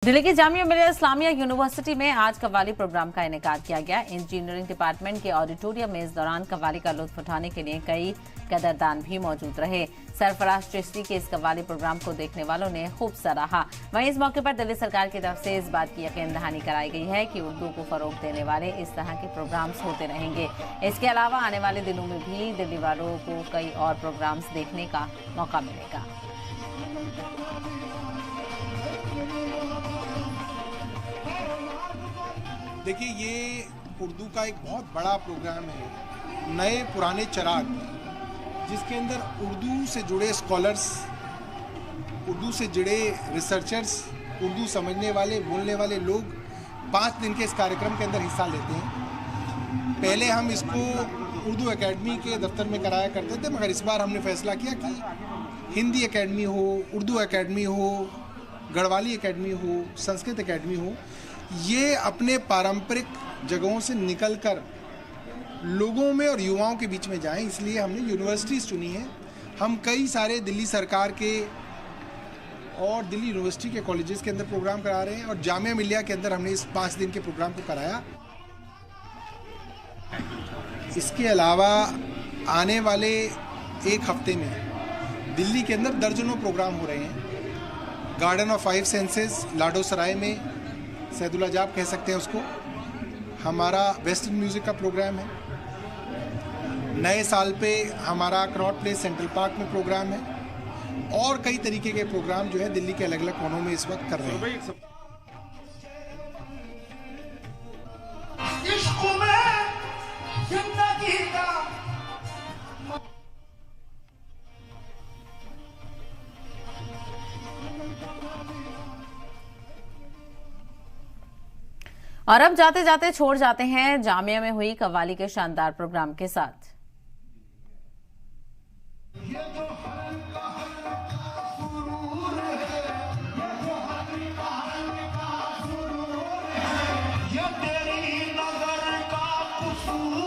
दिल्ली की जामिया मिलिया इस्लामिया यूनिवर्सिटी में आज कव्वाली प्रोग्राम का इनेकाद किया गया। इंजीनियरिंग डिपार्टमेंट के ऑडिटोरियम में इस दौरान कव्वाली का लुत्फ उठाने के लिए कई कदरदान भी मौजूद रहे। सरफराज चिश्ती के इस कव्वाली प्रोग्राम को देखने वालों ने खूब सराहा। वहीं इस मौके पर दिल्ली सरकार की तरफ से इस बात की यकीन दहानी कराई गई है कि उर्दू को फरोग देने वाले इस तरह के प्रोग्राम्स होते रहेंगे। इसके अलावा आने वाले दिनों में भी दिल्ली वालों को कई और प्रोग्राम्स देखने का मौका मिलेगा। देखिए, ये उर्दू का एक बहुत बड़ा प्रोग्राम है, नए पुराने चिराग, जिसके अंदर उर्दू से जुड़े स्कॉलर्स, उर्दू से जुड़े रिसर्चर्स, उर्दू समझने वाले, बोलने वाले लोग 5 दिन के इस कार्यक्रम के अंदर हिस्सा लेते हैं। पहले हम इसको उर्दू एकेडमी के दफ्तर में कराया करते थे, मगर इस बार हमने फैसला किया कि हिंदी एकेडमी हो, उर्दू एकेडमी हो, गढ़वाली एकेडमी हो, संस्कृत एकेडमी हो, ये अपने पारंपरिक जगहों से निकलकर लोगों में और युवाओं के बीच में जाएं। इसलिए हमने यूनिवर्सिटीज़ चुनी है। हम कई सारे दिल्ली सरकार के और दिल्ली यूनिवर्सिटी के कॉलेजेस के अंदर प्रोग्राम करा रहे हैं और जामिया मिलिया के अंदर हमने इस 5 दिन के प्रोग्राम को कराया। इसके अलावा आने वाले 1 हफ्ते में दिल्ली के अंदर दर्जनों प्रोग्राम हो रहे हैं। गार्डन ऑफ 5 सेंसेस लाडो सराय में, सैदुल जाब कह सकते हैं उसको, हमारा वेस्टर्न म्यूज़िक का प्रोग्राम है। नए साल पे हमारा कनॉट प्लेस सेंट्रल पार्क में प्रोग्राम है और कई तरीके के प्रोग्राम जो है दिल्ली के अलग अलग कोनों में इस वक्त कर रहे हैं। और अब जाते जाते छोड़ जाते हैं जामिया में हुई कव्वाली के शानदार प्रोग्राम के साथ। ये तेरी नजर का कसूर